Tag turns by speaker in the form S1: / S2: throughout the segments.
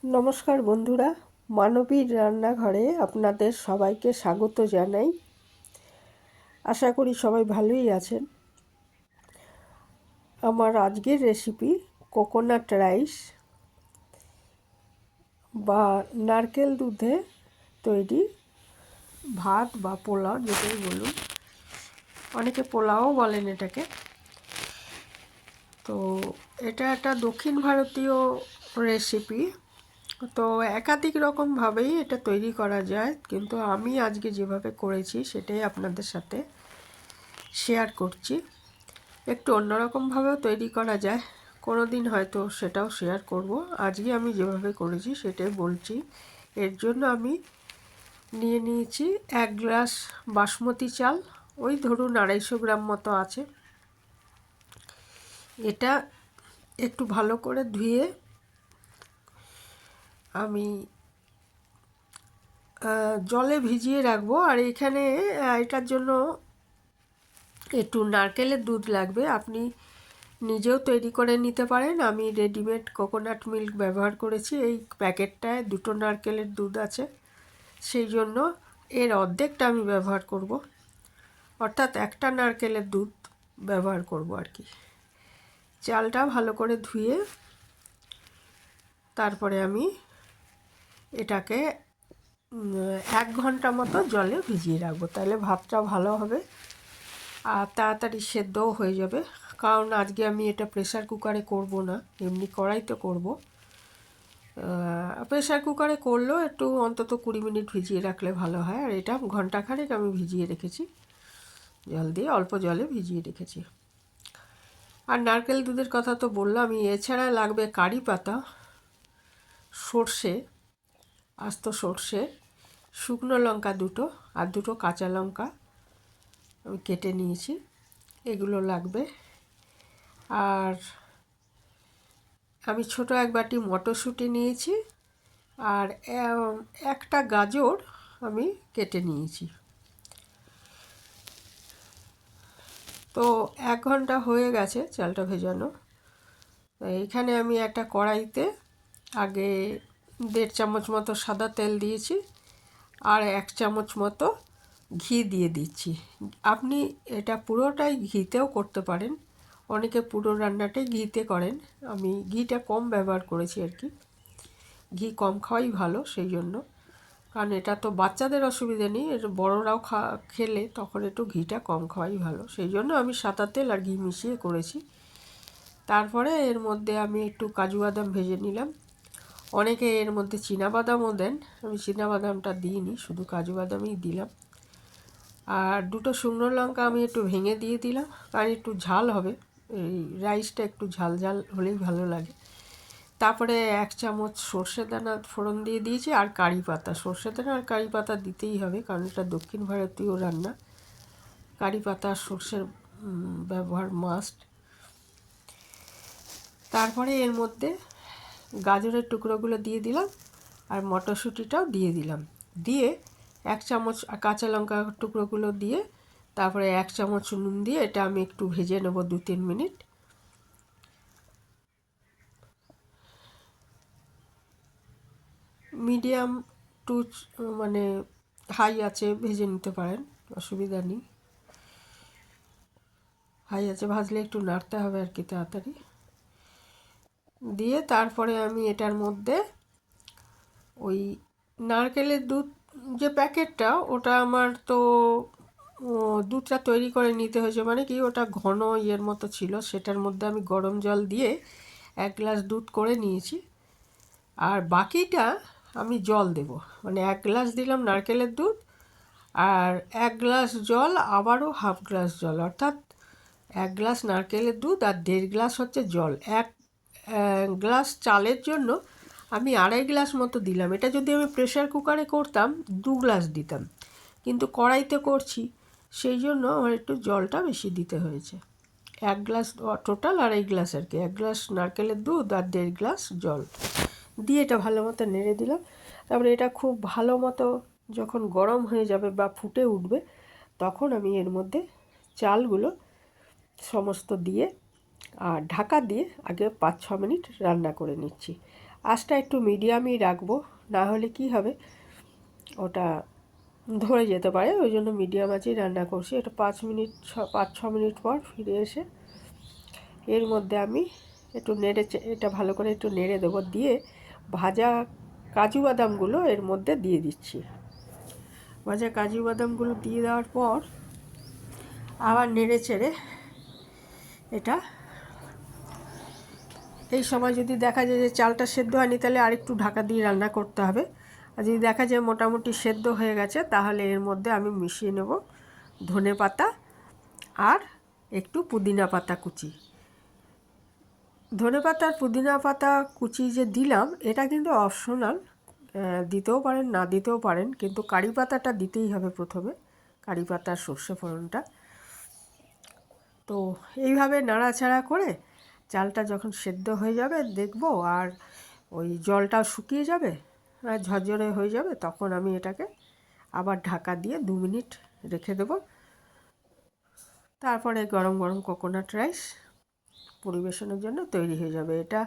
S1: নমস্কার বন্ধুরা, মানবীর রান্নাঘরে আপনাদের সবাইকে স্বাগত জানাই। আশা করি সবাই ভালোই আছেন। আমার আজকের রেসিপি কোকোনাট রাইস বা নারকেল দুধে তৈরি ভাত বা পোলাও, যেটাই বলুন। অনেকে পোলাও বলেন এটাকে। তো এটা একটা দক্ষিণ ভারতীয় রেসিপি। তো একাধিক রকমভাবেই এটা তৈরি করা যায়, কিন্তু আমি আজকে যেভাবে করেছি সেটাই আপনাদের সাথে শেয়ার করছি। একটু অন্যরকমভাবেও তৈরি করা যায়, কোনো দিন হয়তো সেটাও শেয়ার করব। আজকে আমি যেভাবে করেছি সেটাই বলছি। এর জন্য আমি নিয়ে নিয়েছি 1 গ্লাস বাসমতি চাল, ওই ধরুন 250 গ্রাম মতো আছে। এটা একটু ভালো করে ধুয়ে আমি জলে ভিজিয়ে রাখবো। আর এখানে এটার জন্য একটু নারকেলের দুধ লাগবে। আপনি নিজেও তৈরি করে নিতে পারেন। আমি রেডিমেড কোকোনাট মিল্ক ব্যবহার করেছি। এই প্যাকেটটায় 2টো নারকেলের দুধ আছে, সেই জন্য এর অর্ধেকটা আমি ব্যবহার করব, অর্থাৎ একটা নারকেলের দুধ ব্যবহার করব আর কি। চালটা ভালো করে ধুয়ে তারপরে আমি এটাকে 1 ঘন্টা মতো জলে ভিজিয়ে রাখবো, তাহলে ভাতটা ভালো হবে আর তাড়াতাড়ি সেদ্ধও হয়ে যাবে। কারণ আজকে আমি এটা প্রেসার কুকারে করব না, এমনি কড়াইতে করব। প্রেসার কুকারে করলেও একটু অন্তত 20 মিনিট ভিজিয়ে রাখলে ভালো হয়। আর এটা ঘন্টাখানেক আমি ভিজিয়ে রেখেছি, জল দিয়ে অল্প জলে ভিজিয়ে রেখেছি। আর নারকেল দুধের কথা তো বললাম। এছাড়া লাগবে কারি পাতা, সর্ষে, আস্ত সর্ষে, শুকনো লঙ্কা 2টো, আর 2টো কাঁচা লঙ্কা আমি কেটে নিয়েছি, এগুলো লাগবে। আর আমি ছোট 1 বাটি মটরশুঁটি নিয়েছি, আর একটা গাজর আমি কেটে নিয়েছি। তো 1 ঘন্টা হয়ে গেছে চালটা ভেজানো। এইখানে আমি একটা কড়াইতে আগে 1.5 চামচ মতো সাদা তেল দিয়েছি, আর 1 চামচ মতো ঘি দিয়ে দিচ্ছি। আপনি এটা পুরোটাই ঘিতেও করতে পারেন, অনেকে পুরো রান্নাটাই ঘিতে করেন। আমি ঘিটা কম ব্যবহার করেছি আর কি, ঘি কম খাওয়াই ভালো সেই জন্য। কারণ এটা তো বাচ্চাদের অসুবিধে নেই, এটা বড়রাও খেলে তখন একটু ঘিটা কম খাওয়াই ভালো, সেই জন্য আমি সাদা তেল আর ঘি মিশিয়ে করেছি। তারপরে এর মধ্যে আমি একটু কাজু বাদাম ভেজে নিলাম। অনেকে এর মধ্যে চীনাবাদামও দেন, আমি চীনাবাদামটা দিইনি, শুধু কাজু বাদামই দিলাম। আর 2টো শুকনো লঙ্কা আমি একটু ভেঙে দিয়ে দিলাম, কারণ একটু ঝাল হবে, এই রাইসটা একটু ঝাল ঝাল হলেই ভালো লাগে। তারপরে 1 চামচ সর্ষে দানা ফোড়ন দিয়ে দিয়েছি, আর কারি পাতা। সর্ষে দানা আর কারি পাতা দিতেই হবে, কারণ এটা দক্ষিণ ভারতীয় রান্না, কারি পাতা আর সর্ষের ব্যবহার মাস্ট। তারপরে এর মধ্যে গাজরের টুকরোগুলো দিয়ে দিলাম, আর মটরশুঁটিটাও দিয়ে দিলাম। দিয়ে 1 চামচ কাঁচা লঙ্কা টুকরোগুলো দিয়ে, তারপরে 1 চামচ নুন দিয়ে এটা আমি একটু ভেজে নেব 2-3 মিনিট। মিডিয়াম টু মানে হাই আছে ভেজে নিতে পারেন, অসুবিধা নেই। হাই আছে ভাজলে একটু নাড়তে হবে আর কি তাড়াতাড়ি। দিয়ে তারপরে আমি এটার মধ্যে ওই নারকেলের দুধ যে প্যাকেটটা, ওটা আমার তো দুধটা তৈরি করে নিতে হয়েছে, মানে কি ওটা ঘন ইয়ের মতো ছিল, সেটার মধ্যে আমি গরম জল দিয়ে 1 গ্লাস দুধ করে নিয়েছি। আর বাকিটা আমি জল দেব, মানে 1 গ্লাস দিলাম নারকেলের দুধ, আর 1 গ্লাস জল, আবারও হাফ গ্লাস জল, অর্থাৎ 1 গ্লাস নারকেলের দুধ আর 1.5 গ্লাস হচ্ছে জল। 1 গ্লাস চালের জন্য আমি 2.5 গ্লাস মতো দিলাম। এটা যদি আমি প্রেসার কুকারে করতাম 2 গ্লাস দিতাম, কিন্তু কড়াইতে করছি সেই জন্য আমার একটু জলটা বেশি দিতে হয়েছে। 1 গ্লাস টোটাল 2.5 গ্লাস আর কি, 1 গ্লাস নারকেলের দুধ আর 1.5 গ্লাস জল দিয়ে এটা ভালো মতো নেড়ে দিলাম। তারপরে এটা খুব ভালো মতো যখন গরম হয়ে যাবে বা ফুটে উঠবে, তখন আমি এর মধ্যে চালগুলো সমস্ত দিয়ে আর ঢাকা দিয়ে আগে 5-6 মিনিট রান্না করে নিচ্ছি। আঁচটা একটু মিডিয়ামই রাখবো, না হলে কি হবে ওটা ধরে যেতে পারে, ওই জন্য মিডিয়াম আঁচেই রান্না করছি। এটা 5-6 মিনিট পর ফিরে এসে এর মধ্যে আমি একটু এটা ভালো করে একটু নেড়ে দেবো, দিয়ে ভাজা কাজু বাদামগুলো এর মধ্যে দিয়ে দিচ্ছি। ভাজা কাজু বাদামগুলো দিয়ে দেওয়ার পর আবার নেড়ে চেড়ে এটা, এই সময় যদি দেখা যায় যে চালটা সেদ্ধ হয়নি তাহলে আরেকটু ঢাকা দিয়ে রান্না করতে হবে। আর যদি দেখা যায় মোটামুটি সেদ্ধ হয়ে গেছে তাহলে এর মধ্যে আমি মিশিয়ে নেব ধনে পাতা আর একটু পুদিনা পাতা কুচি। ধনে পাতা আর পুদিনা পাতা কুচি যে দিলাম এটা কিন্তু অপশনাল, দিতেও পারেন না দিতেও পারেন, কিন্তু কারি পাতাটা দিতেই হবে প্রথমে, কারি পাতার সর্ষে ফোড়নটা। তো এইভাবে নাড়াচাড়া করে চালটা যখন সেদ্ধ হয়ে যাবে দেখব, আর ওই জলটাও শুকিয়ে যাবে আর ঝরঝরে হয়ে যাবে, তখন আমি এটাকে আবার ঢাকা দিয়ে 2 মিনিট রেখে দেব। তারপরে গরম গরম কোকোনাট রাইস পরিবেশনের জন্য তৈরি হয়ে যাবে। এটা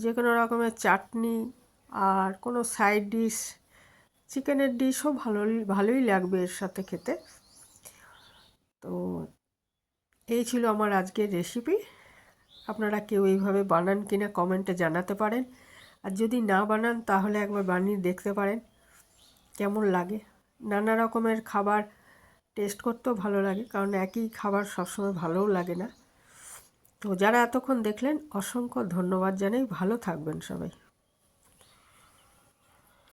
S1: যে কোনো রকমের চাটনি আর কোনো সাইড ডিশ, চিকেনের ডিশও ভালোই লাগবে এর সাথে খেতে। তো এই ছিল আমার আজকের রেসিপি। আপনারা কেউ এইভাবে বানান কিনা কমেন্টে জানাতে পারেন, আর যদি না বানান তাহলে একবার বানিয়ে দেখতে পারেন কেমন লাগে। নানা রকমের খাবার টেস্ট করতেও ভালো লাগে, কারণ একই খাবার সবসময় ভালোও লাগে না। তো যারা এতক্ষণ দেখলেন অসংখ্য ধন্যবাদ জানাই। ভালো থাকবেন সবাই।